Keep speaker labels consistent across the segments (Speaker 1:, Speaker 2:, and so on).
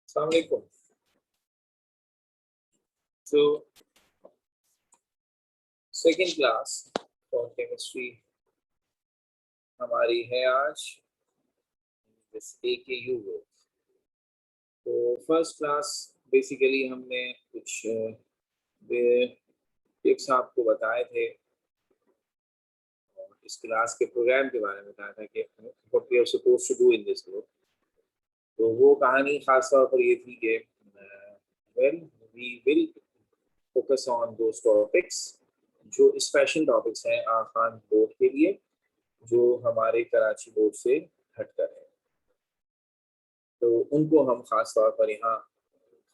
Speaker 1: अस्सलाम वालेकुम। So second class for chemistry हमारी है आज AKU ग्रुप। तो फर्स्ट क्लास बेसिकली हमने कुछ टिप्स आपको बताए थे और इस क्लास के प्रोग्राम के बारे में बताया था कि what we are suppose to do in this group. तो वो कहानी खास तौर पर ये थी कि well we will focus on those topics जो स्पेशल टॉपिक्स हैं खान बोर्ड के लिए, जो हमारे कराची बोर्ड से हटकर है। तो उनको हम खास तौर पर यहाँ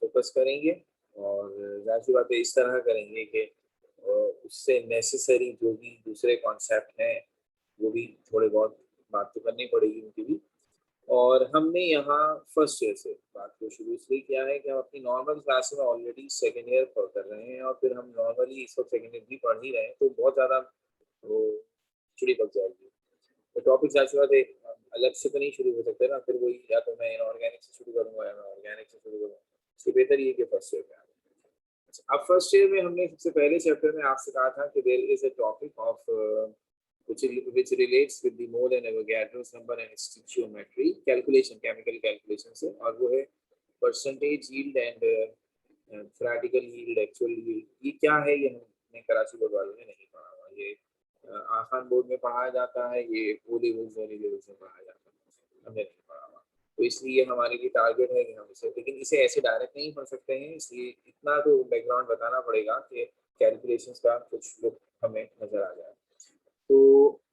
Speaker 1: फोकस करेंगे और जाहिर सी बात है इस तरह करेंगे कि उससे नेसेसरी जो भी दूसरे कॉन्सेप्ट हैं वो भी थोड़े बहुत बात तो करनी पड़ेगी उनकी भी। और हमने यहाँ फर्स्ट ईयर से बात को शुरू इसलिए किया है कि हम अपनी नॉर्मल क्लास में ऑलरेडी सेकेंड ईयर पढ़ कर रहे हैं और फिर हम नॉर्मली इस वक्त सेकेंड ईयर भी पढ़ ही रहे हैं, तो बहुत ज़्यादा वो चिड़ी पक जाएगी। तो टॉपिक जाहिर बात है अलग से तो नहीं शुरू हो सकते ना, फिर वही या तो मैं इनऑर्गेनिक से शुरू करूँगा या मैं ऑर्गेनिक से शुरू करूँगा। इससे बेहतर ये कि फर्स्ट ईयर में आ जाए। अब फर्स्ट ईयर में हमने सबसे पहले चैप्टर में आपसे कहा था कि there is a topic of which relates with the mole and Avogadro's number and stoichiometry calculation, chemical calculation से, और वो है percentage yield and theoretical yield, actual yield। ये क्या है ये हमने कराची बोर्ड वालों ने नहीं पढ़ा हुआ। ये आसान बोर्ड में पढ़ाया जाता है, ये ओ लेवल्स और लेवल्स में पढ़ाया जाता है, हमने नहीं पढ़ा हुआ। तो इसलिए हमारे लिए टारगेट है कि हम इसे, लेकिन इसे ऐसे डायरेक्ट नहीं पढ़ सकते हैं, इसलिए इतना तो बैकग्राउंड बताना पड़ेगा कि कैलकुलेशंस का कुछ लुक हमें नजर आ जाए। तो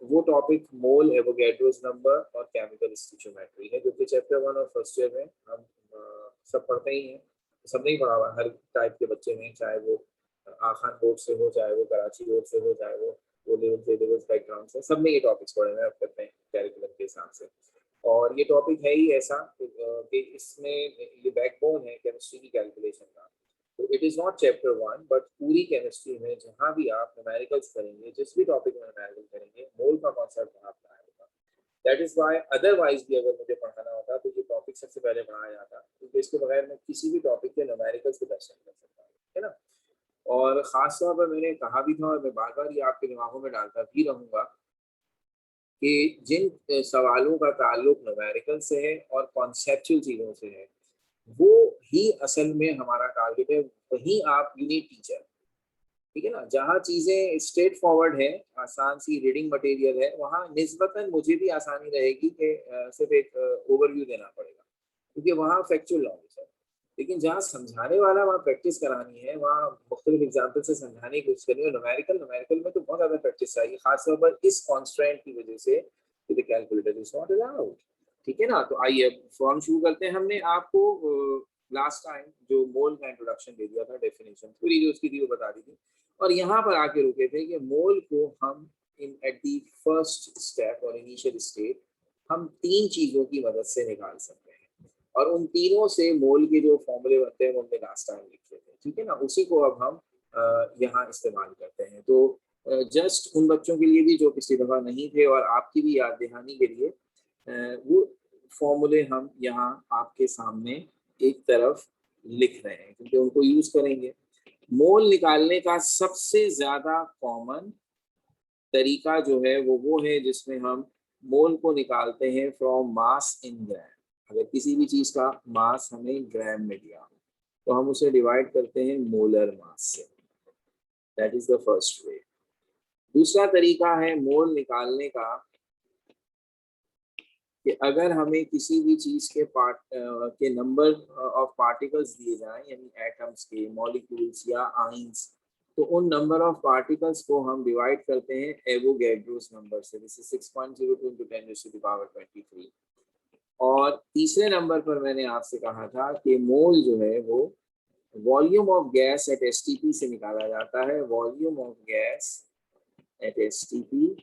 Speaker 1: वो टॉपिक मोल, एवोगैड्रोस नंबर और केमिकल स्टिचियोमेट्री है, जो कि चैप्टर 1 और फर्स्ट ईयर में हम सब पढ़ते ही हैं। सब नहीं पढ़ा हुआ हर टाइप के बच्चे में, चाहे वो आखान बोर्ड से हो, चाहे वो कराची बोर्ड से हो, चाहे वो लेवल बैकग्राउंड से, सब में ये टॉपिक्स पढ़े हुए करते हैं कैरिकुलम के हिसाब से। और ये टॉपिक है ही ऐसा कि इसमें ये बैकबोन है केमिस्ट्री की कैलकुलेशन का। तो it is not chapter 1, but पूरी केमिस्ट्री में जहाँ भी आप न्यूमेरिकल्स करेंगे, जिस भी टॉपिक में न्यूमेरिकल करेंगे, मोल का कॉन्सेप्ट वहाँ पर आएगा। दैट इज वाई अदरवाइज भी अगर मुझे पढ़ाना होता तो ये टॉपिक सबसे पहले पढ़ाया जाता, क्योंकि इसके बगैर मैं किसी भी टॉपिक के न्यूमेरिकल्स को दर्शन कर सकता हूँ, है ना। और खास तौर पर मैंने कहा भी था और मैं बार बार ये आपके दिमागों में डालता भी रहूंगा कि जिन सवालों का ताल्लुक न्यूमेरिकल से है और कॉन्सेप्चुअल चीज़ों से है, वो ही असल में हमारा टारगेट है। वहीं आप यूनिट टीचर, ठीक है ना, जहाँ चीजें स्ट्रेट फॉरवर्ड है, आसान सी रीडिंग मटेरियल है, वहाँ निस्बतन मुझे भी आसानी रहेगी कि सिर्फ एक ओवरव्यू देना पड़ेगा, क्योंकि वहाँ फैक्चुअल नॉलेज है। लेकिन जहाँ समझाने वाला, वहाँ प्रैक्टिस करानी है, वहाँ मुख्तलिफ एग्जाम्पल से समझाने की कोशिश करनी है। न्यूमेरिकल में तो बहुत ज्यादा प्रैक्टिस चाहिए, खासतौर पर इस कॉन्स्ट्रेंट की वजह से कि कैलकुलेटर इज नॉट अलाउड। ठीक है ना। तो आइए फॉर्म शुरू करते हैं। हमने आपको लास्ट टाइम जो मोल का इंट्रोडक्शन दे दिया था, डेफिनेशन पूरी जो उसकी थी वो बता दी थी, और यहाँ पर आके रुके थे कि मोल को हम इन एट दी फर्स्ट स्टेप और इनिशियल स्टेट हम तीन चीजों की मदद से निकाल सकते हैं, और उन तीनों से मोल के जो फॉर्मूले बनते हैं वो हमने लास्ट टाइम लिखे थे। ठीक है ना, उसी को अब हम यहाँ इस्तेमाल करते हैं। तो जस्ट उन बच्चों के लिए भी जो पिछली दफा नहीं थे और आपकी भी याद दहानी के लिए वो फॉर्मूले हम यहाँ आपके सामने एक तरफ लिख रहे हैं, क्योंकि उनको यूज करेंगे। मोल निकालने का सबसे ज्यादा कॉमन तरीका जो है वो है जिसमें हम मोल को निकालते हैं फ्रॉम मास इन ग्राम। अगर किसी भी चीज का मास हमें ग्राम में दिया तो हम उसे डिवाइड करते हैं मोलर मास से। That is the first way. दूसरा तरीका है मोल निकालने का कि अगर हमें किसी भी चीज के के नंबर ऑफ पार्टिकल्स दिए जाएं, यानी एटम्स के, मॉलिक्यूल्स या आइंस, तो उन नंबर ऑफ पार्टिकल्स को हम डिवाइड करते हैं एवोगैड्रोस नंबर से। This is 6.02 into 10⁻23। और तीसरे नंबर पर मैंने आपसे कहा था कि मोल जो है वो volume of gas at STP से निकाला जाता है। Volume of gas at STP,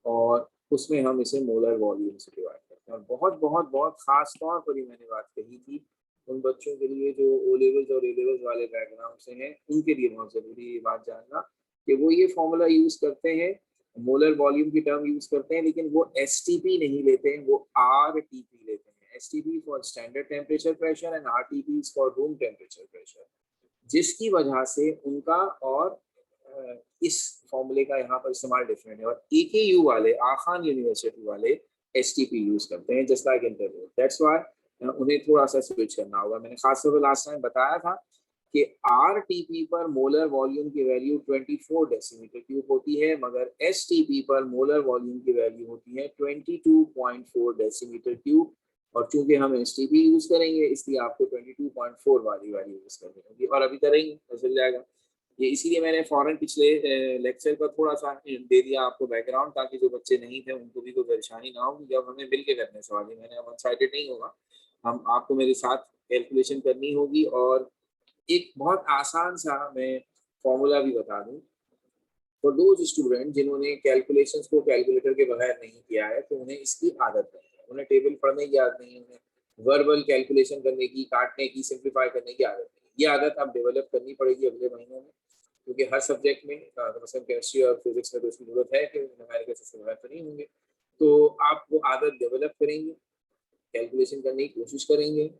Speaker 1: और उसमें हम इसे मोलर वॉल्यूम से डिवाइड करते हैं। और बहुत बहुत बहुत खास तौर पर ही मैंने बात कही थी उन बच्चों के लिए जो ओ लेवल्स और ए लेवल्स वाले बैकग्राउंड से हैं, उनके लिए बहुत जरूरी ये बात जानना कि वो ये फॉर्मूला यूज करते हैं, मोलर वॉल्यूम की टर्म यूज करते हैं, लेकिन वो एसटीपी नहीं लेते हैं, वो आरटीपी लेते हैं। STP for standard temperature pressure and RTP is for room temperature pressure, जिसकी वजह से उनका और इस फॉर्मूले का यहाँ पर इस्तेमाल डिफरेंट है। और AKU वाले, आखान यूनिवर्सिटी वाले STP यूज करते हैं just like interview. That's why उन्हें थोड़ा सा स्विच करना होगा। मैंने खासतौर पर लास्ट टाइम बताया था कि RTP पर मोलर वॉल्यूम की वैल्यू 24 डेसीमीटर क्यूब होती है, मगर STP पर मोलर वॉल्यूम की वैल्यू होती है 22.4 डेसीमीटर क्यूब। और चूंकि हम STP यूज करेंगे इसलिए आपको 22.4 वाली वैल्यू यूज करनी होगी, और अभी करेंगे तो चल जाएगा। ये इसीलिए मैंने फौरन पिछले लेक्चर का थोड़ा सा दे दिया आपको बैकग्राउंड, ताकि जो बच्चे नहीं थे उनको भी कोई परेशानी ना हो। जब हमें मिल के करने सवाल, मैंने वन साइडेड नहीं होगा, हम आपको मेरे साथ कैलकुलेशन करनी होगी। और एक बहुत आसान सा मैं फॉर्मूला भी बता दूं फॉर दोज स्टूडेंट जिन्होंने कैलकुलेशंस को कैलकुलेटर के बगैर नहीं किया है, तो उन्हें इसकी आदत नहीं है, उन्हें टेबल पढ़ने की आदत नहीं है, उन्हें वर्बल कैलकुलेशन करने की, काटने की, सिंप्लीफाई करने की आदत नहीं है। ये आदत अब डेवलप करनी पड़ेगी अगले महीनों में, क्योंकि हर सब्जेक्ट में मतलब केमिस्ट्री और फिजिक्स में तो उसकी जरूरत है कि न्यूमेरिकल से सिर्फ तो नहीं होंगे। तो आप वो आदत डेवलप करेंगे, कैलकुलेशन करने की कोशिश करेंगे।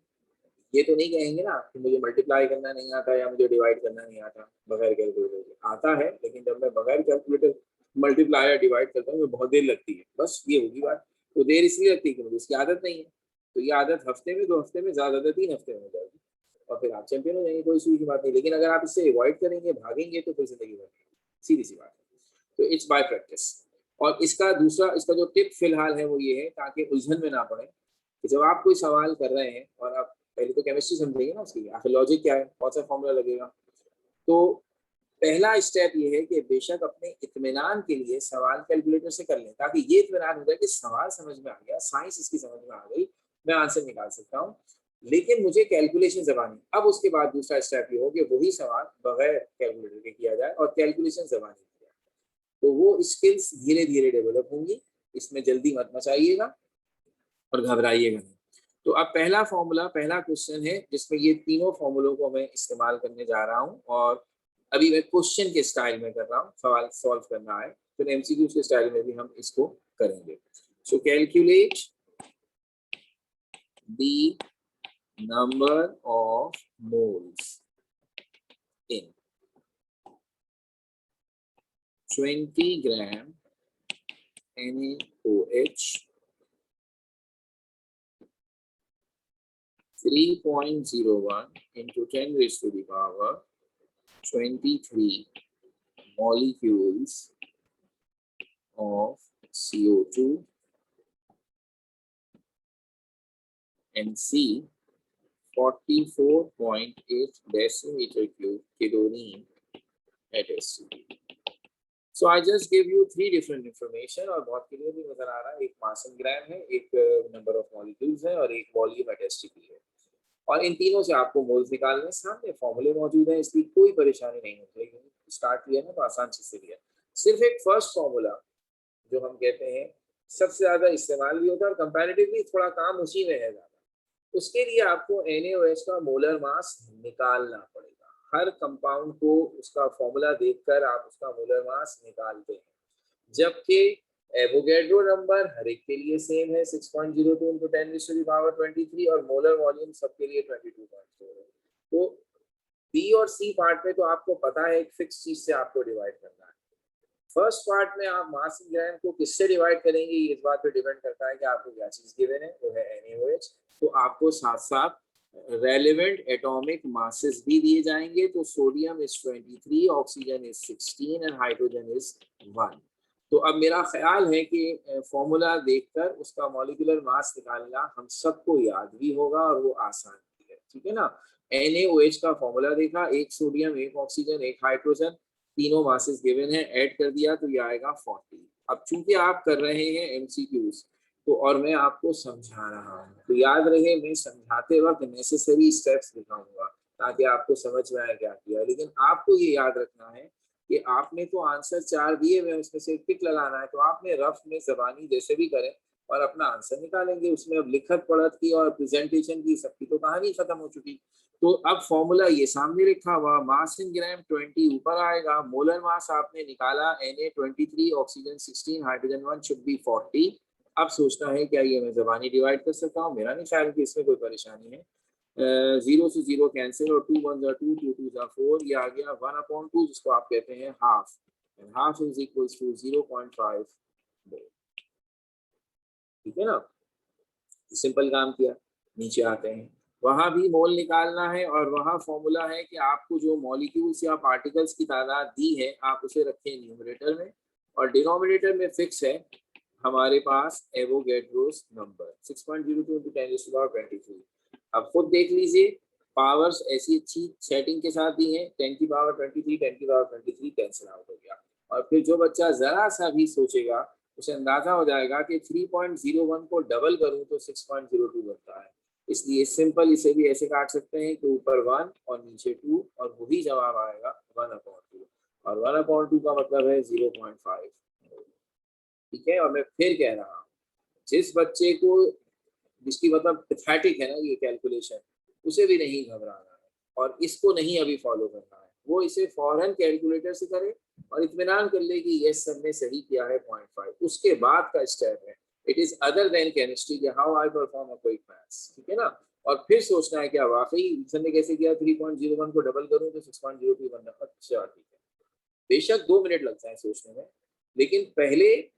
Speaker 1: ये तो नहीं कहेंगे ना कि मुझे मल्टीप्लाई करना नहीं आता या मुझे डिवाइड करना नहीं आता बगैर कैलकुलेटर के। आता है, लेकिन जब मैं बगैर कैलकुलेटर मल्टीप्लाई या डिवाइड करता हूँ बहुत देर लगती है। बस ये होगी बात। तो देर इसलिए लगती है कि मुझे इसकी आदत नहीं है। तो ये आदत हफ्ते में, 2 हफ्ते में, ज्यादा 3 हफ्ते में हो जाएगी और फिर आप चैंपियन हो जाएंगे, कोई सूझ की बात नहीं। लेकिन अगर आप इससे अवॉइड करेंगे, भागेंगे, तो फिर जिंदगी भर सीधी सी बात है। तो इट्स बाय प्रैक्टिस। और इसका दूसरा, इसका जो टिप फिलहाल है वो ये है, ताकि उलझन में ना पड़े, कि जब आप कोई सवाल कर रहे हैं और आप पहले तो केमिस्ट्री समझेंगे ना, उसकी आखिर लॉजिक क्या है, कौन सा फॉर्मूला लगेगा। तो पहला स्टेप ये है कि बेशक अपने इत्मीनान के लिए सवाल कैलकुलेटर से कर लें, ताकि ये इत्मीनान हो जाए कि सवाल समझ में आ गया, साइंस इसकी समझ में आ गई, मैं आंसर निकाल सकता हूँ, लेकिन मुझे कैलकुलेशन जबानी। अब उसके बाद दूसरा स्टेप ये हो कि वही सवाल बगैर कैलकुलेटर के किया जाए और कैलकुलेशन जबानी किया जाए। तो वो स्किल्स धीरे धीरे डेवलप होंगी, इसमें जल्दी मत मचाइएगा और घबराइएगा नहीं। तो अब पहला फॉर्मूला, पहला क्वेश्चन है जिसमें ये तीनों फॉर्मूलों को मैं इस्तेमाल करने जा रहा हूँ, और अभी मैं क्वेश्चन के स्टाइल में कर रहा हूँ, सवाल सॉल्व करना है, फिर MCQ के स्टाइल में भी हम इसको करेंगे। सो calculate the number of moles in 20 gram NaOH 3.01 into 10 raised to the power 23 molecules of CO2 and C 44.8 decimeter cube chlorine at SCP. So I just gave you 3 different information और बहुत clear भी नजर आ रहा है। एक मास in ग्राम है, एक number of molecules है और एक वॉल्यूम एट STP है। और इन तीनों से आपको मोल्स निकालने, सामने फॉर्मूले मौजूद हैं, इसकी कोई परेशानी नहीं होती। स्टार्ट किया ना तो आसान चीज से लिया। सिर्फ एक फर्स्ट फॉर्मूला जो हम कहते हैं सबसे ज्यादा इस्तेमाल भी होता है और कंपैरेटिवली थोड़ा काम उसी में है ज्यादा, उसके लिए आपको NaOH का मोलर मास निकालना पड़ेगा। हर कंपाउंड को उसका फॉर्मूला देखकर आप उसका मोलर मास निकालते हैं, जबकि एवोगैड्रो नंबर हर एक के लिए सेम है 6.02 into 10 raised to the power 23 और मोलर वॉल्यूम सबके लिए 22.4 है। तो बी और सी पार्ट में तो आपको पता है एक फिक्स चीज से आपको डिवाइड करना है। फर्स्ट पार्ट में आप मास इन ग्राम को किससे डिवाइड करेंगे, इस बात पे डिपेंड करता है कि आपको क्या चीज गिवन है, वो है NaOH। तो आपको साथ साथ रेलेवेंट एटॉमिक मासेस भी दिए जाएंगे। तो sodium is 23, oxygen is 16 and hydrogen is 1। तो अब मेरा ख्याल है कि फॉर्मूला देखकर उसका मॉलिक्यूलर मास निकालना हम सबको याद भी होगा और वो आसान भी है, ठीक है ना। NaOH का फॉर्मूला देखा, एक सोडियम, एक ऑक्सीजन, एक हाइड्रोजन, तीनों मासेस गिवन है, ऐड कर दिया तो ये आएगा 40। अब चूंकि आप कर रहे हैं MCQs, तो और मैं आपको समझा रहा हूँ, तो याद रहे मैं समझाते वक्त नेसेसरी स्टेप्स दिखाऊंगा ताकि आपको समझ में आए क्या किया। लेकिन आपको ये याद रखना है कि आपने तो आंसर 4 दिए हुए, उसमें से टिक लगाना है, तो आपने रफ में जबानी जैसे भी करें और अपना आंसर निकालेंगे। उसमें अब लिखत पढ़त की और प्रेजेंटेशन की सबकी तो कहानी खत्म हो चुकी। तो अब फॉर्मूला ये सामने लिखा हुआ, मास इन ग्राम 20 ऊपर आएगा, मोलर मास आपने निकाला Na 23, oxygen 16, hydrogen 1 should be 40। अब सोचना है क्या ये मैं ज़बानी डिवाइड कर सकता हूँ, मेरा नहीं ख्याल कि इसमें कोई परेशानी है। 0 से 0 कैंसिल और 2 1 2 2 2 4, ये आ गया 1/2 जिसको आप कहते हैं half, and half is equals to 0.5 mole. ठीक है ना, सिंपल काम किया। नीचे आते हैं, वहां भी मोल निकालना है और वहां फॉर्मूला है कि आपको जो मॉलिक्यूल्स या पार्टिकल्स की तादाद दी है आप उसे रखें न्यूमरेटर में, और डिनोमिनेटर में फिक्स है हमारे पास एवोगैड्रोस नंबर 6.02 × 10⁻23। अब खुद देख लीजिए, पावर्स ऐसी अच्छी सेटिंग के साथ दी है, 10⁻23 10⁻23 कैंसिल आउट हो गया। और फिर जो बच्चा जरा सा भी सोचेगा उसे अंदाजा हो जाएगा कि 3.01 को डबल करूं तो 6.02 बनता है। इसलिए सिंपल इसे भी ऐसे काट सकते हैं कि ऊपर 1 और नीचे 2, और वही जवाब आएगा 1/2, और 1/2 का मतलब है 0.5। ठीक है, और मैं फिर कह रहा हूँ, जिस बच्चे को, जिसकी मतलब पैथेटिक है ना ये कैलकुलेशन, उसे भी नहीं घबराना है और इसको नहीं अभी फॉलो करना है, वो इसे फौरन कैलकुलेटर से करे और इत्मीनान कर ले कि यस सर ने सही किया है 0.5। उसके बाद का स्टेप है, it is other than chemistry, कि how I perform a quick maths. ठीक है ना, और फिर सोचना है क्या वाकई सर ने कैसे किया, 3.01 को डबल करूं तो 6.02 बनना। अच्छा ठीक है, बेशक 2 मिनट लग जाए सोचने में, लेकिन पहले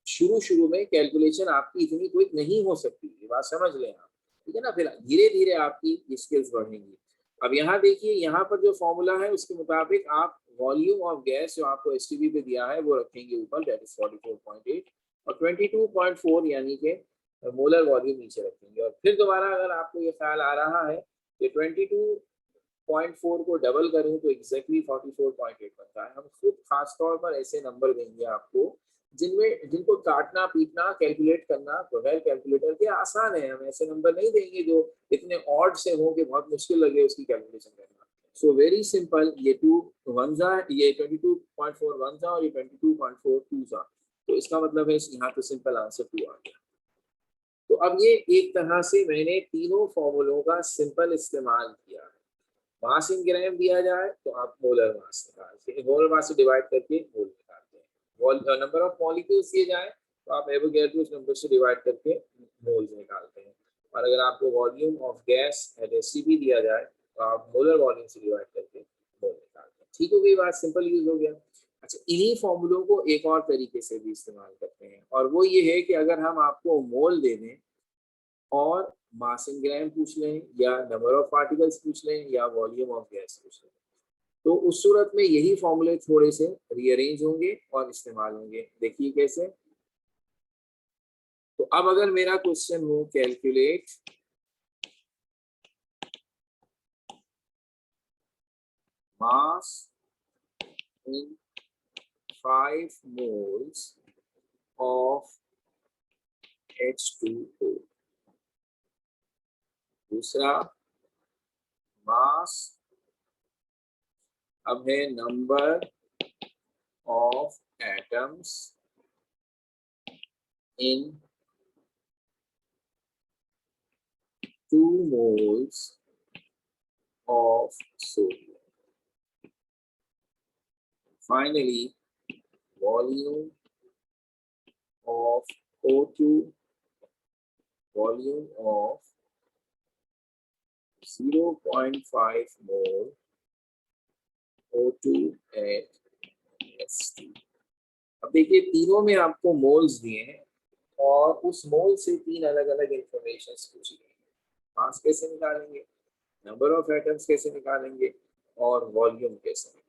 Speaker 1: शुरू शुरू में कैलकुलेशन आपकी इतनी क्विक नहीं हो सकती, ये बात समझ लें आप। ठीक है ना, फिर धीरे धीरे आपकी स्किल्स बढ़ेंगी। अब यहाँ देखिए, यहाँ पर जो फॉर्मूला है उसके मुताबिक आप वॉल्यूम ऑफ गैस जो आपको एसटीबी पे दिया है वो रखेंगे ऊपर, दैट इज 44.8, और 22.4 यानी कि मोलर वॉल्यूम नीचे रखेंगे। और फिर दोबारा अगर आपको ये ख्याल आ रहा है कि 22.4 को डबल करूं तो एग्जैक्टली 44.8 बनता है, हम खुद खासतौर पर ऐसे नंबर देंगे आपको जिनको काटना पीटना कैलकुलेट करना बगैर कैलकुलेटर के आसान है। हम ऐसे नंबर नहीं देंगे जो इतने ऑड से हो कि बहुत मुश्किल लगे उसकी कैलकुलेशन करना। सो वेरी सिंपल, ये 2 1 ये 22.4 1 और ये 22.4 2, तो इसका मतलब है यहाँ पे सिंपल आंसर 2 आ गया। तो अब ये एक तरह से मैंने तीनों फॉर्मूलों का सिंपल इस्तेमाल किया है। मास इन ग्राम दिया जाए तो आप मोलर मास निकालते हैं, मोलर मास से डिवाइड करके मोल निकालते हैं। नंबर ऑफ मॉलिक्यूल्स दिए जाए तो आप एवोगैड्रोस नंबर से डिवाइड करके मोल्स निकालते हैं। और अगर आपको volume of gas at STP दिया जाए तो आप मोलर वॉल्यूम से डिवाइड करके मोल निकालते हैं। ठीक हो गई बात, सिंपल यूज हो गया। अच्छा, इन्हीं फॉर्मूलों को एक और तरीके से भी इस्तेमाल करते हैं, और वो ये है कि अगर हम आपको मोल दे दें और मास इन ग्राम पूछ लें, या नंबर ऑफ पार्टिकल्स पूछ लें, या वॉल्यूम ऑफ गैस पूछ लें, तो उस सूरत में यही फॉर्मूले थोड़े से रीअरेंज होंगे और इस्तेमाल होंगे। देखिए कैसे। तो अब अगर मेरा क्वेश्चन हो calculate mass in 5 moles of H2O, दूसरा मास, अब है number of atoms in 2 moles of sodium. Finally, volume of O2, volume of 0.5 mole O2 at ST। अब देखिए, तीनों में आपको मोल्स दिए हैं और उस मोल से 3 अलग अलग इंफॉर्मेशन पूछी गई। मास कैसे निकालेंगे, नंबर ऑफ एटम्स कैसे निकालेंगे, और वॉल्यूम कैसे निकालेंगे।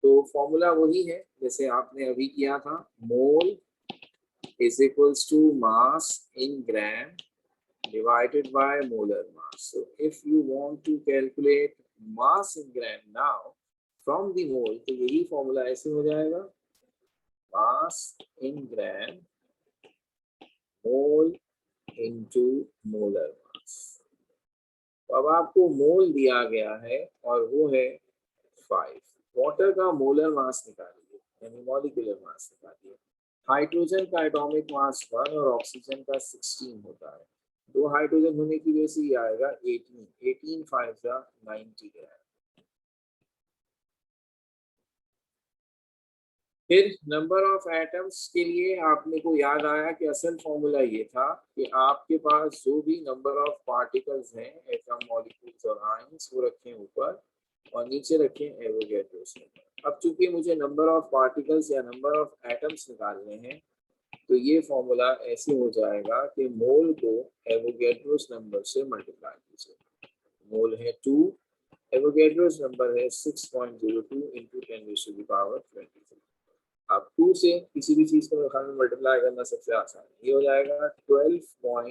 Speaker 1: तो फॉर्मूला वही है जैसे आपने अभी किया था, mole is equals to mass in gram divided by molar mass. So if you want to calculate mass in gram now from the mole, तो यही फॉर्मूला ऐसे हो जाएगा, mass in gram mole into molar mass। तो अब आपको मोल दिया गया है और वो है 5। वाटर का मोलर मास निकालिए, यानी मॉलिक्यूलर मास निकालिए। हाइड्रोजन का एटॉमिक मास 1 और ऑक्सीजन का 16 होता है। 2 हाइड्रोजन होने की वजह से ये आएगा 18 5 90 ग्राम। फिर नंबर ऑफ एटम्स के लिए आपने को याद आया कि असल फॉर्मूला ये था कि आपके पास जो भी नंबर ऑफ पार्टिकल्स हैं, एटम, मॉलिक्यूल्स और आयंस, वो रखें ऊपर और नीचे रखें एवोगैड्रोस नंबर। अब चूंकि मुझे नंबर ऑफ पार्टिकल्स या नंबर ऑफ एटम्स निकालने हैं, तो ये फॉर्मूला ऐसे हो जाएगा कि मोल को एवोगैड्रोस नंबर से मल्टीप्लाई कीजिए। मोल है 2, एवोगैड्रोस नंबर है 6.02 इंटू 10⁻23। अब 2 से किसी भी चीज को में मल्टीप्लाई करना सबसे आसान है। ये हो जाएगा 12.04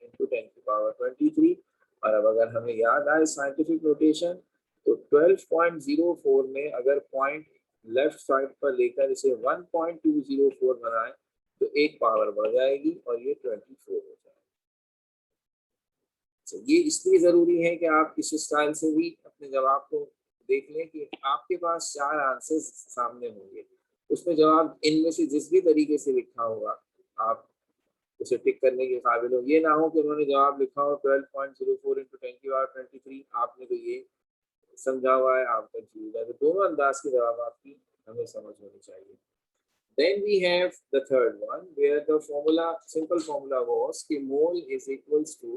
Speaker 1: इंटू 10⁻23। और अब अगर हमें याद आए साइंटिफिक नोटेशन, तो 12.04 में अगर पॉइंट लेफ्ट साइड पर लेकर इसे 1.204 बनाए तो एक पावर बढ़ जाएगी और ये 24 हो जाएगा। ये इसलिए जरूरी है कि आप इस स्टाइल से भी अपने जवाब को देख लें कि आपके पास 4 आंसर्स सामने होंगे, उसमें जवाब इनमें से जिस भी तरीके से लिखा होगा आप उसे टिक करने के काबिल हो। ये ना हो कि उन्होंने जवाब लिखा हो 12.04 इंटू 10⁻23, आपने तो ये समझा हुआ है, आप कंफ्यूज है। तो दोनों अंदाज के जवाब आपकी हमें समझ होनी चाहिए। Then we have the third one where the formula, simple formula was कि mole is equals to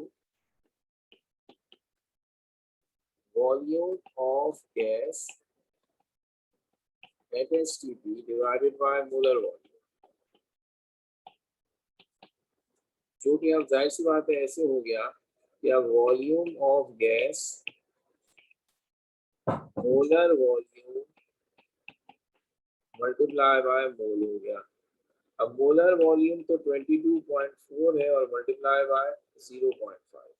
Speaker 1: volume of gas at STP divided by molar volume। जो कि अब जाहिर सी बात है ऐसे हो गया कि अब volume of gas molar volume multiply by mole हो गया। अब मोलर वॉल्यूम तो 22.4 है और मल्टीप्लाई बाय 0.5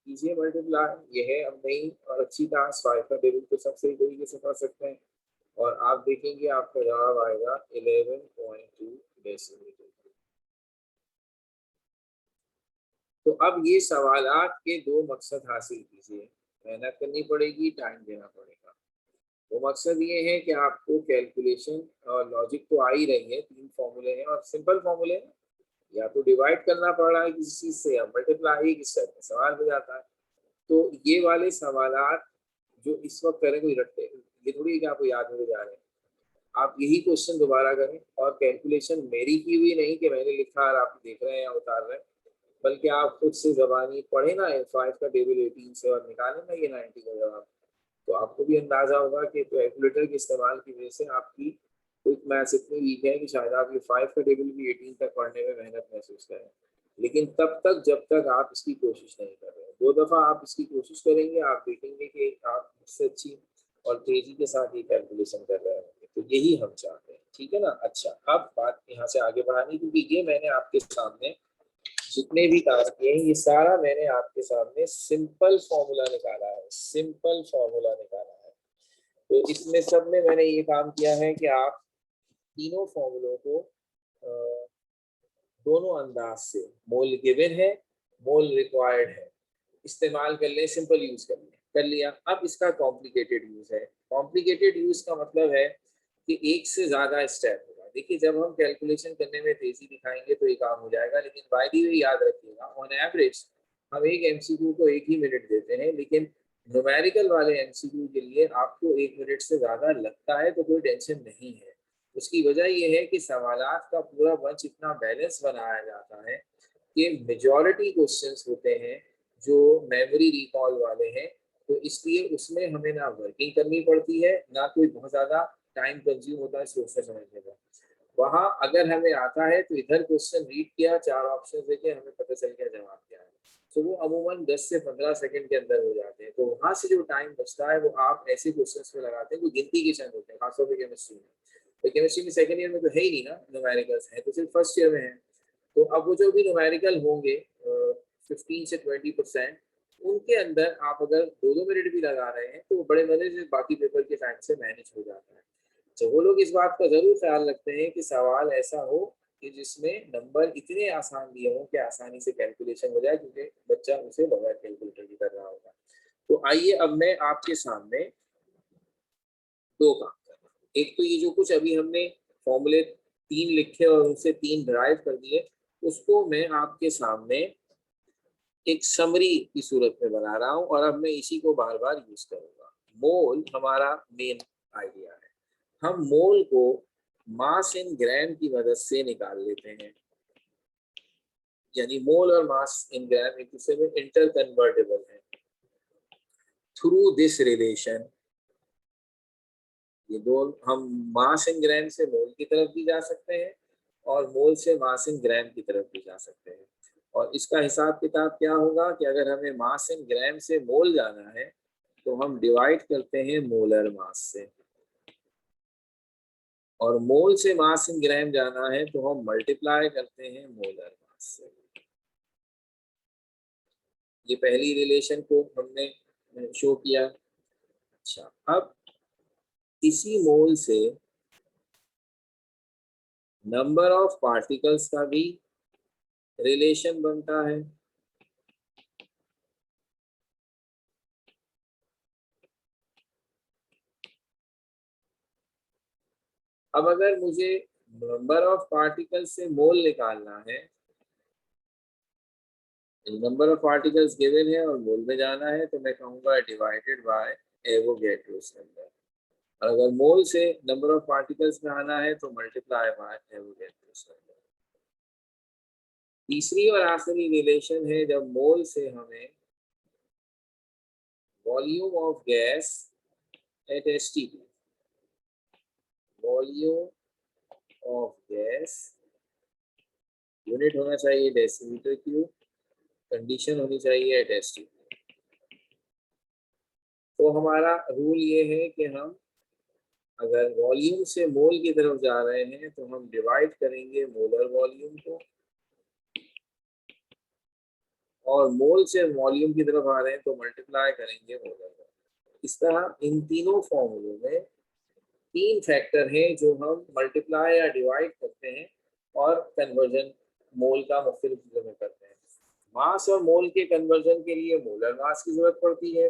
Speaker 1: कीजिए मल्टीप्लाई, ये है अब नई और अच्छी टास्क। 5 का टेबल तो सब सही तरीके से पढ़ सकते हैं और आप देखेंगे आपका जवाब आएगा 11.2 डेसीमीटर। तो अब ये सवालात के दो मकसद हासिल कीजिए, मेहनत करनी पड़ेगी, टाइम देना पड़ेगा। वो मकसद ये है कि आपको कैलकुलेशन और लॉजिक तो आ ही रही है, 3 फॉर्मूले हैं और सिंपल फॉर्मूले हैं, या तो डिवाइड करना पड़ रहा है किसी चीज से या मल्टीप्लाई किस तरह सवाल हो जाता है। तो ये वाले सवालात जो इस वक्त करें कोई रटते, ये थोड़ी कि आपको याद हो जा रहे हैं, आप यही क्वेश्चन दोबारा करें और कैलकुलेशन मेरी की हुई नहीं कि मैंने लिखा और आप देख रहे हैं या उतार रहे हैं, बल्कि आप खुद से जबानी पढ़े ना 5 का टेबल 18 से और निकालें ना ये 90 का जवाब, तो आपको भी अंदाजा होगा कि कैलकुलेटर के इस्तेमाल की वजह से आपकी क्विक मैथ्स इतनी वीक है कि शायद आप ये 5 का टेबल भी 18 तक पढ़ने में मेहनत महसूस करें, लेकिन तब तक जब तक आप इसकी कोशिश नहीं कर रहे। 2 दफा आप इसकी कोशिश करेंगे, आप देखेंगे कि आप मुझसे अच्छी और तेजी के साथ ये कैलकुलेशन कर रहे होंगे। तो यही हम चाहते हैं, ठीक है ना। अच्छा, अब बात यहाँ से आगे बढ़ानी, क्योंकि ये मैंने आपके सामने जितने भी टास्क किए हैं ये सारा मैंने आपके सामने सिंपल फॉर्मूला निकाला है, सिंपल फॉर्मूला निकाला है। तो इसमें सब में मैंने ये काम किया है कि आप तीनों फॉर्मूलों को दोनों अंदाज से, मोल गिवन है, मोल रिक्वायर्ड है, इस्तेमाल कर ले, सिंपल यूज कर लिया। अब इसका कॉम्प्लिकेटेड यूज है। कॉम्प्लिकेटेड यूज का मतलब है कि एक से ज्यादा स्टेप होगा। देखिए, जब हम कैलकुलेशन करने में तेजी दिखाएंगे तो ये काम हो जाएगा, लेकिन बाय द वे याद रखिएगा ऑन एवरेज हम एक एमसीक्यू को 1 ही मिनट देते हैं, लेकिन न्यूमेरिकल वाले एमसीक्यू के लिए आपको 1 मिनट से ज्यादा लगता है तो कोई टेंशन नहीं है। उसकी वजह यह है कि सवालात का पूरा बंच इतना बैलेंस बनाया जाता है कि मेजॉरिटी क्वेश्चंस होते हैं जो मेमोरी रिकॉल वाले हैं, तो इसलिए उसमें हमें ना वर्किंग करनी पड़ती है, ना कोई बहुत ज़्यादा टाइम कंज्यूम होता है सोचने समझने का। वहाँ अगर हमें आता है तो इधर क्वेश्चन रीड किया, 4 ऑप्शन देखे, हमें पता चल गया जवाब क्या है, तो वो अमूमन 10 से 15 सेकंड के अंदर हो जाते हैं। तो वहाँ से जो टाइम बचता है वो आप ऐसे क्वेश्चन में लगाते हैं जो गिनती के चंद होते हैं, खासतौर पर केमिस्ट्री में। तो केमिस्ट्री में सेकंड ईयर में तो है ही नहीं ना न्यूमेरिकल्स, है तो सिर्फ फर्स्ट ईयर में है। तो अब वो जो भी न्यूमेरिकल होंगे 15 से 20%, उनके अंदर आप अगर 2-2 मिनट भी लगा रहे हैं तो वो बड़े मजे से बाकी पेपर के टाइम से मैनेज हो जाता है। तो वो लोग इस बात का जरूर ख्याल रखते हैं कि सवाल ऐसा हो कि जिसमें नंबर इतने आसान दिए हों कि आसानी से कैलकुलेशन हो जाए, क्योंकि बच्चा उसे बगैर कैलकुलेटर भी कर रहा होगा। तो आइए अब मैं आपके सामने 2 काम कर रहा हूँ। एक तो ये जो कुछ अभी हमने फॉर्मूले 3 लिखे और उनसे 3 ड्राइव कर दिए, उसको मैं आपके सामने एक समरी की सूरत में बना रहा हूं और अब मैं इसी को बार बार यूज करूंगा। मोल हमारा मेन आइडिया है, हम मोल को मास इन ग्राम की मदद से निकाल लेते हैं, यानी मोल और मास इन ग्राम एक दूसरे में इंटर कन्वर्टेबल है थ्रू दिस रिलेशन। ये दो हम मास इन ग्राम से मोल की तरफ भी जा सकते हैं और मोल से मास इन ग्राम की तरफ भी जा सकते हैं। और इसका हिसाब किताब क्या होगा कि अगर हमें मास इन ग्राम से मोल जाना है तो हम डिवाइड करते हैं मोलर मास से, और मोल से मास इन ग्राम जाना है तो हम मल्टीप्लाई करते हैं मोलर मास से। ये पहली रिलेशन को हमने शो किया। अच्छा, अब इसी मोल से नंबर ऑफ पार्टिकल्स का भी रिलेशन बनता है। अब अगर मुझे नंबर ऑफ पार्टिकल्स से मोल निकालना है, नंबर ऑफ पार्टिकल्स गिवन है और मोल में जाना है, तो मैं कहूंगा डिवाइडेड बाय एवोगैड्रोस नंबर। और अगर मोल से नंबर ऑफ पार्टिकल्स में आना है तो मल्टीप्लाई बाय एवोगैड्रोस नंबर। तीसरी और आखिरी रिलेशन है जब मोल से हमें volume of gas at STP, volume of gas, unit होना चाहिए डेसीमीटर क्यूब, कंडीशन होनी चाहिए एट एसटीपी। तो हमारा रूल ये है कि हम अगर वॉल्यूम से मोल की तरफ जा रहे हैं तो हम डिवाइड करेंगे मोलर वॉल्यूम को, और मोल से वॉल्यूम की तरफ आ रहे हैं तो मल्टीप्लाई करेंगे मोलर वॉल्यूम। इस तरह इन तीनों फॉर्मूलों में तीन फैक्टर हैं जो हम मल्टीप्लाई या डिवाइड करते हैं और कन्वर्जन मोल का मुख्तलिफ चीजों में करते हैं। मास और मोल के कन्वर्जन के लिए मोलर मास की जरूरत पड़ती है,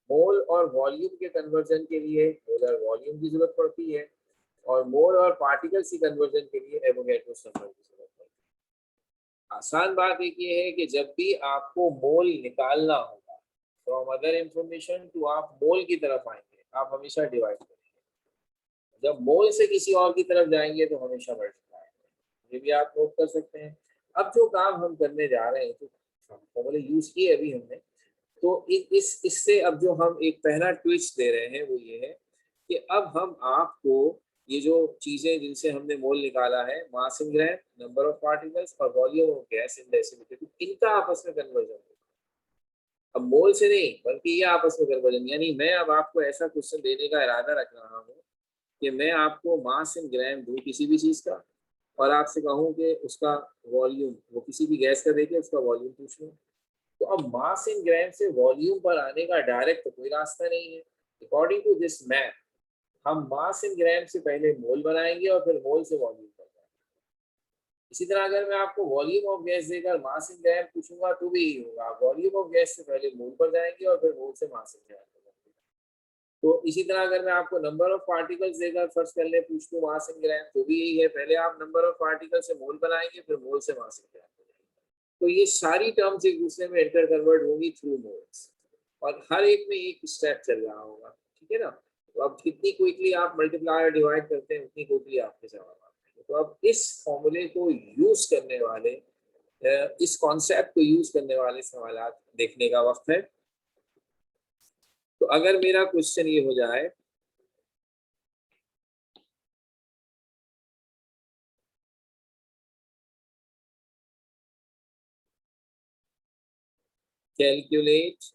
Speaker 1: मोल और वॉल्यूम के कन्वर्जन के लिए मोलर वॉल्यूम की जरूरत पड़ती है, और मोल और पार्टिकल्स की कन्वर्जन के लिए एवोगैड्रोस नंबर की जरूरत पड़ती है। आसान बात एक ये है कि जब भी आपको मोल निकालना होगा फ्रॉम अदर इंफॉर्मेशन टू आप मोल की तरफ आएंगे, आप हमेशा डिवाइड करेंगे। जब मोल से किसी और की तरफ जाएंगे तो हमेशा मल्टीप्लाई करेंगे। ये भी आप नोट कर सकते हैं। अब जो काम हम करने जा रहे हैं, तो फॉर्मूले यूज किए अभी हमने, तो इससे अब जो हम एक पहला ट्विस्ट दे रहे हैं वो ये है कि अब हम आपको ये जो चीजें जिनसे हमने मोल निकाला है, मास in gram, number of particles और volume of gas in decimetre, इनका आपस में कन्वर्जन होगा। अब मोल से नहीं बल्कि ये आपस में कन्वर्जन, यानी मैं अब आपको ऐसा क्वेश्चन देने का इरादा रख रहा हूँ कि मैं आपको मास इन ग्राम दूं किसी भी चीज का और आपसे कहूँ कि उसका वॉल्यूम, वो किसी भी गैस का देके उसका वॉल्यूम पूछ लूँ। तो अब मास इन ग्राम से वॉल्यूम पर आने का डायरेक्ट तो कोई रास्ता नहीं है। अकॉर्डिंग टू दिस मैथ हम मास इन ग्राम से पहले मोल बनाएंगे और फिर मोल से वॉल्यूम पर जाएंगे। इसी तरह अगर मैं आपको वॉल्यूम ऑफ गैस देकर मास इन ग्राम पूछूंगा तो भी यही होगा, वॉल्यूम ऑफ गैस से पहले मोल पर जाएंगे और फिर मोल से मास इन ग्राम पर जाएंगे। तो इसी तरह अगर मैं आपको नंबर ऑफ पार्टिकल्स देकर फर्ज कर ले पूछ लूँ मास इन ग्राम, तो भी यही है, पहले आप नंबर ऑफ पार्टिकल से मोल बनाएंगे फिर मोल से मास इन ग्राम। तो ये सारी टर्म्स एक दूसरे में इंटर कन्वर्ट होंगी थ्रू मोल्स, और हर एक में एक स्टेप चल रहा होगा, ठीक है ना। तो अब कितनी क्विकली आप मल्टीप्लाई और डिवाइड करते हैं उतनी क्विकली आपके जवाब आते हैं। तो अब इस फॉर्मूले को यूज करने वाले, इस कॉन्सेप्ट को यूज करने वाले सवाल देखने का वक्त है। तो अगर मेरा क्वेश्चन ये हो जाए calculate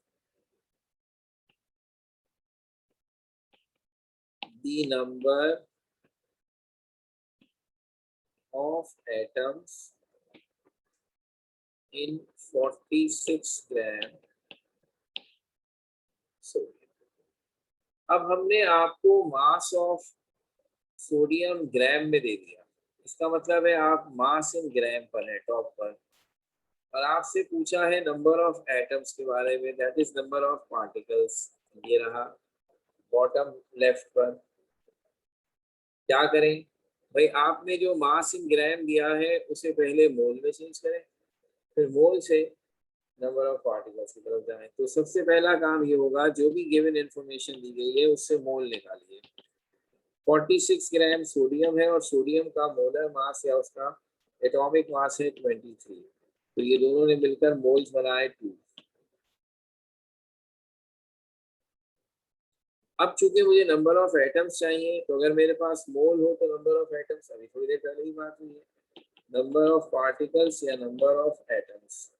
Speaker 1: the number of atoms in 46 gram sodium. अब हमने आपको मास ऑफ सोडियम ग्राम में दे दिया, इसका मतलब है आप मास इन ग्राम पर है टॉप पर, और आपसे पूछा है नंबर ऑफ एटम्स के बारे में, that is number of particles, ये रहा बॉटम लेफ्ट पर। क्या करें भाई, आपने जो मास इन ग्राम दिया है उसे पहले मोल में चेंज करें, फिर मोल से नंबर ऑफ पार्टिकल्स की तरफ जाएं। तो सबसे पहला काम ये होगा, जो भी गिवन इंफॉर्मेशन दी गई है उससे मोल निकालिए। 46 ग्राम सोडियम है और सोडियम का मोलर मास या उसका एटॉमिक मास है 23। तो ये दोनों ने मिलकर मोल्स बनाए 2। अब चूंकि मुझे नंबर ऑफ एटम्स चाहिए, तो अगर मेरे पास मोल हो तो नंबर ऑफ एटम्स, अभी थोड़ी देर पहले ही बात हुई है, नंबर ऑफ पार्टिकल्स या number of atoms.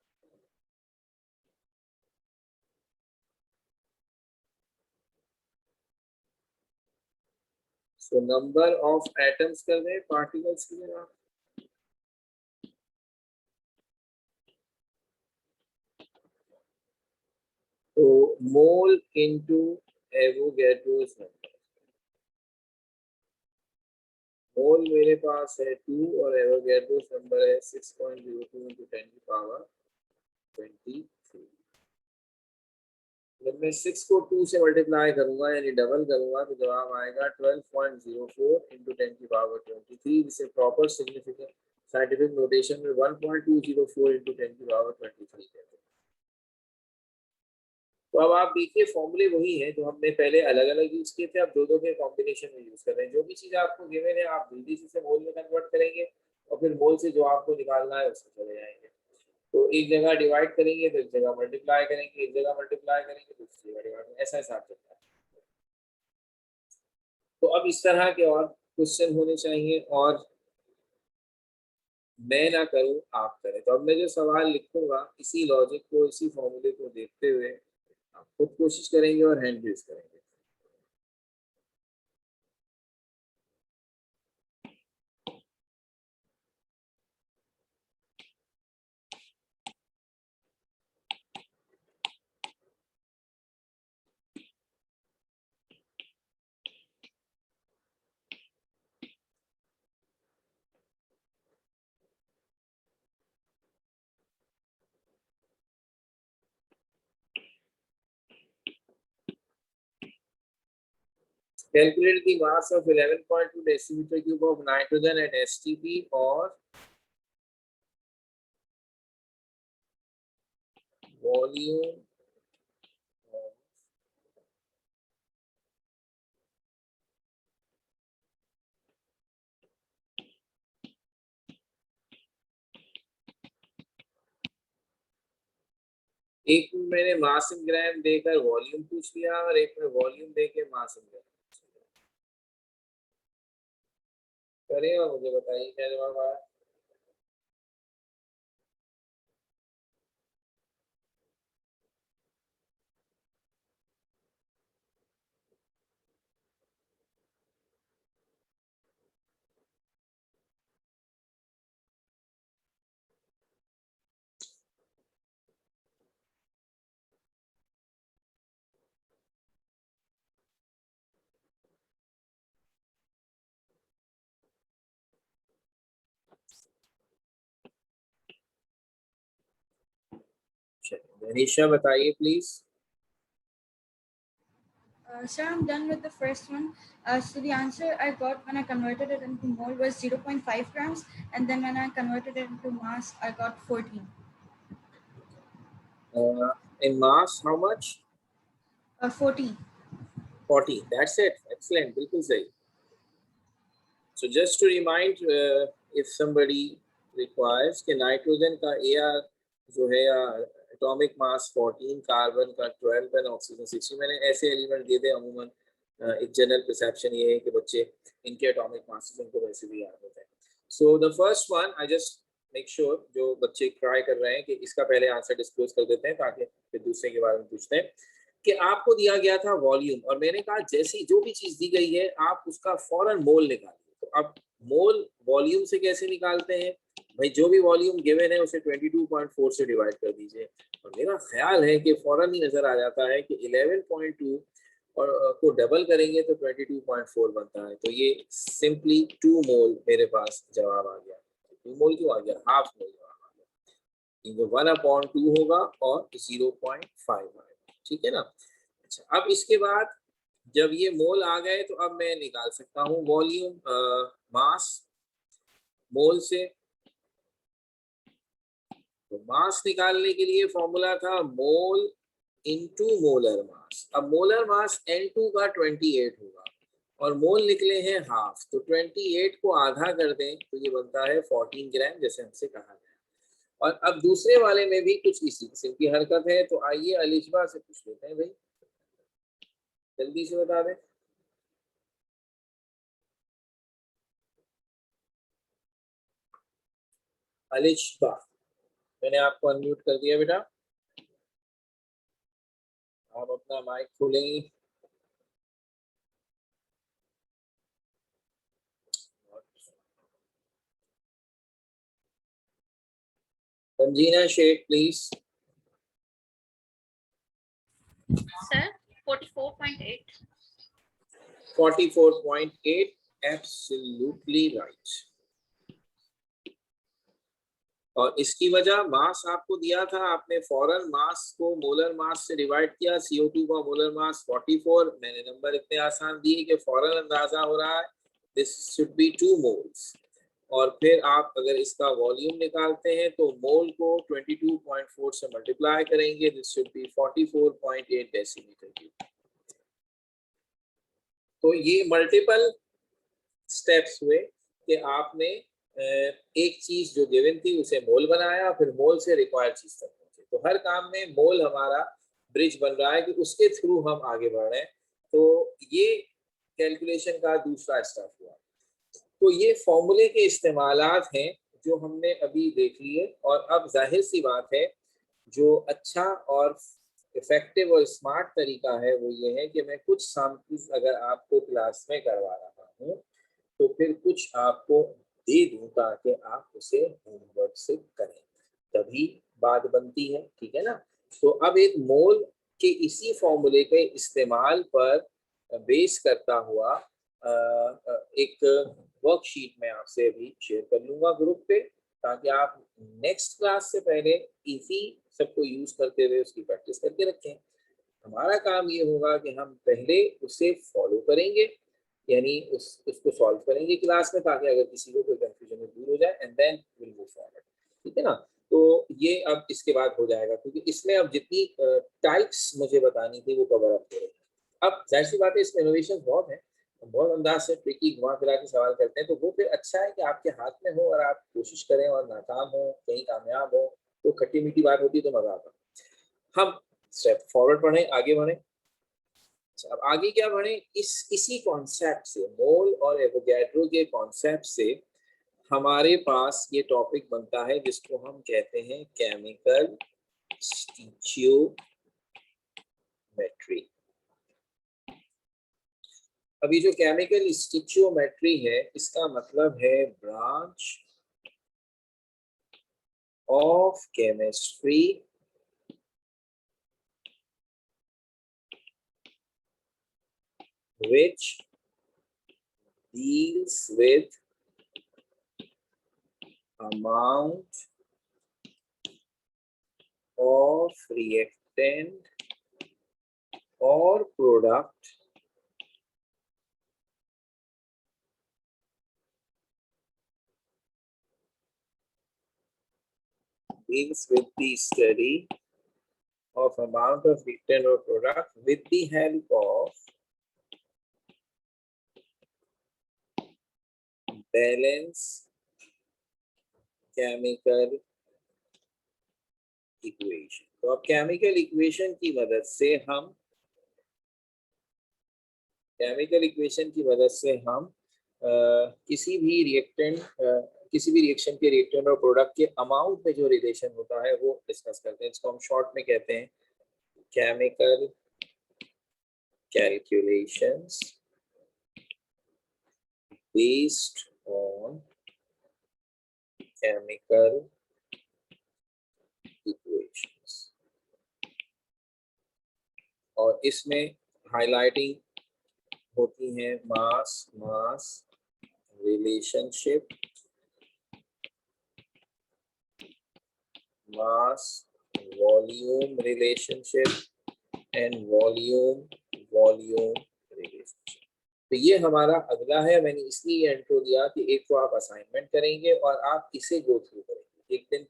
Speaker 1: So number of atoms कर दें पार्टिकल्स की जगह। तो मोल इनटू एवोगैड्रोस नंबर, मोल मेरे पास है 2 और एवोगैड्रोस नंबर है 6.02 into 10 की पावर 23। जब मैं 6 को 2 से मल्टीप्लाई करूंगा यानी डबल करूंगा तो जवाब आएगा 12.04 into 10 की पावर 23, जिसे प्रॉपर सिग्निफिकेंट साइंटिफिक नोटेशन में 1.204 into 10 की पावर 23 कहते हैं। तो अब आप देखिए फॉर्मूले वही हैं जो हमने पहले अलग अलग यूज किए थे, अब दो दो के कॉम्बिनेशन में यूज कर रहे हैं। जो भी चीज आपको गिवन है आप जल्दी से मोल में कन्वर्ट करेंगे और फिर मोल से जो आपको निकालना है उसमें चले जाएंगे। तो एक जगह डिवाइड करेंगे तो एक जगह मल्टीप्लाई करेंगे, एक जगह मल्टीप्लाई करेंगे तो दूसरी जगह डिवाइड, ऐसा हिसाब चलता है। तो अब इस तरह के और क्वेश्चन होने चाहिए और मैं ना करूं आप करें। तो अब मैं जो सवाल लिखूंगा इसी लॉजिक को, इसी फॉर्मूले को देखते हुए आप खुद कोशिश करेंगे और हैंड रेज करेंगे। Calculate the mass of 11.2 decimeter cube of nitrogen at STP और volume एक में मैंने मास इन ग्राम देकर वॉल्यूम पूछ लिया और एक में वॉल्यूम देके मास इन ग्राम पूछ लिया। करें और मुझे बताइए क्या जवाब आया। निशा बताइए please.
Speaker 2: Sir, I'm done with the first one. So the answer I got when I converted it into mole was 0.5 grams, and then when I converted it into mass, I got 14.
Speaker 1: In mass, how much?
Speaker 2: 40.
Speaker 1: 40. That's it. Excellent. बिल्कुल सही. So just to remind, if somebody requires कि nitrogen का AR जो है atomic mass 14, carbon का 12 और oxygen 60, मैंने ऐसे एलिमेंट दे दे अमूमन एक जनरल परसेप्शन ये है कि बच्चे इनके एटॉमिक मास उनको वैसे भी याद होते हैं। So the first one I just make sure जो बच्चे ट्राई कर रहे हैं कि इसका पहले आंसर डिस्क्लोज कर देते हैं ताकि फिर दूसरे के बारे में पूछते हैं कि आपको दिया गया था वॉल्यूम और मैंने कहा जैसी जो भी चीज दी गई है आप उसका फौरन मोल निकालिए। तो अब मोल वॉल्यूम से कैसे निकालते हैं भाई, जो भी वॉल्यूम गिवन है उसे 22.4 से डिवाइड कर दीजिए और मेरा ख्याल है कि फौरन ही नजर आ जाता है कि 11.2 और को डबल करेंगे तो 22.4 बनता है। तो ये सिंपली 2 मोल मेरे पास जवाब आ गया। 2 मोल क्यों आ गया, हाफ मोल जवाब आ गया, 1/2 होगा और 0.5 आएगा, ठीक है ना। अच्छा, अब इसके बाद जब ये मोल आ गए तो अब मैं निकाल सकता हूँ वॉल्यूम मास मोल से। तो मास निकालने के लिए फॉर्मूला था मोल इनटू मोलर मास। अब मोलर मास N2 का 28 होगा और मोल निकले हैं हाफ, तो 28 को आधा कर दें तो ये बनता है 14 ग्राम जैसे हमसे कहा गया। और अब दूसरे वाले में भी कुछ इसी किस्म की हरकत है, तो आइए अलिशबा से पूछ लेते हैं भाई, जल्दी से बता दें। अलिशबा, मैंने आपको अनम्यूट कर दिया बेटा, आप अपना माइक खोलेंगी। Sanjeena Sheikh please.
Speaker 3: Sir, 44.8.
Speaker 1: 44.8, absolutely right. और इसकी वजह मास आपको दिया था, आपने फौरन मास को मोलर मास से डिवाइड किया, CO2 का मोलर मास 44, मैंने नंबर इतने आसान दिए कि फौरन अंदाजा हो रहा है दिस शुड बी 2 मोल्स। और फिर आप अगर इसका वॉल्यूम निकालते हैं तो मोल को 22.4 से मल्टीप्लाई करेंगे, this should be 44.8 decimetre cube. तो ये मल्टीपल स्टेप्स हुए कि आपने एक चीज जो गिवन थी उसे मोल बनाया, फिर मोल से रिक्वायर्ड चीज तक पहुंचे। तो हर काम में मोल हमारा ब्रिज बन रहा है कि उसके थ्रू हम आगे बढ़ रहे हैं। तो ये कैलकुलेशन का दूसरा स्टेप हुआ। तो ये फॉर्मूले के इस्तेमालात हैं जो हमने अभी देख लिए। और अब जाहिर सी बात है, जो अच्छा और इफेक्टिव और स्मार्ट तरीका है वो ये है कि मैं कुछ सैम्पल्स अगर आपको क्लास में करवा रहा हूँ तो फिर कुछ आपको दे दूं ताकि आप उसे होमवर्क से करें, तभी बात बनती है, ठीक है ना। तो अब एक मोल के इसी फॉर्मूले के इस्तेमाल पर बेस करता हुआ एक वर्कशीट में आपसे अभी शेयर कर लूंगा ग्रुप पे, ताकि आप नेक्स्ट क्लास से पहले इसी सबको यूज करते हुए उसकी प्रैक्टिस करके रखें। हमारा काम ये होगा कि हम पहले उसे फॉलो करेंगे, यानी उसको सॉल्व करेंगे क्लास में, ताकि अगर किसी को कोई कंफ्यूजन दूर हो जाए and then will move forward, ठीक है ना। तो ये अब इसके बाद हो जाएगा, क्योंकि इसमें अब जितनी टाइप्स मुझे बतानी थी वो कवर अप हो रही है। अब जाहिर सी बात है इसमें इनोवेशन बहुत है, बहुत अंदाज से ट्रिकी घुमा फिरा के सवाल करते हैं, तो वो फिर अच्छा है कि आपके हाथ में हो और आप कोशिश करें और नाकाम हो कहीं कामयाब हो तो खट्टी मीठी बात होती है तो मजा आता है। हम स्टेप फॉरवर्ड बढ़े, आगे बढ़े। अब आगे क्या बढ़े, इसी कॉन्सेप्ट से, मोल और एवोगैड्रो के कॉन्सेप्ट से हमारे पास ये टॉपिक बनता है जिसको हम कहते हैं केमिकल स्टिचियोमेट्री। अभी जो केमिकल स्टिचियोमेट्री है इसका मतलब है branch of chemistry which deals with amount of reactant or product deals with the study of amount of reactant or product with the help of balance chemical equation। तो अब केमिकल इक्वेशन की मदद से हम किसी भी रिएक्शन के reactant और प्रोडक्ट के अमाउंट में जो रिलेशन होता है वो डिस्कस करते हैं। इसको हम शॉर्ट में कहते हैं chemical calculations based on chemical equations. और इसमें हाइलाइटिंग होती है mass relationship, mass volume relationship and volume relationship. तो ये हमारा अगला है। मैंने इसलिए इंट्रो दिया कि एक तो आप असाइनमेंट करेंगे और आप इसे गो थ्रू करेंगे। एक दिन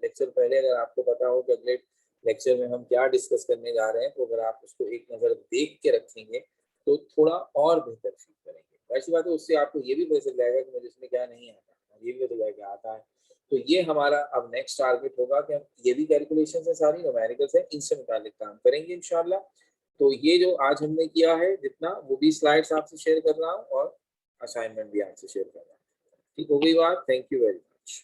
Speaker 1: लेक्चर पहले अगर आपको पता हो कि अगले लेक्चर में हम क्या डिस्कस करने जा रहे हैं, तो अगर आप उसको एक नज़र देख के रखेंगे तो थोड़ा और बेहतर फील करेंगे। ऐसी बात है, उससे आपको ये भी पता चल जाएगा कि मुझे इसमें क्या नहीं आता, ये भी पता जाएगा आता है। तो ये हमारा अब नेक्स्ट टारगेट होगा कि हम ये भी कैलकुलेशन है, सारी न्यूमेरिकल्स है, इनसे मुतालिक काम करेंगे इंशाल्लाह। तो ये जो आज हमने किया है जितना, वो भी स्लाइड्स आपसे शेयर कर रहा हूँ और असाइनमेंट भी आपसे शेयर कर रहा हूँ। ठीक हो गई बात? Thank you very much.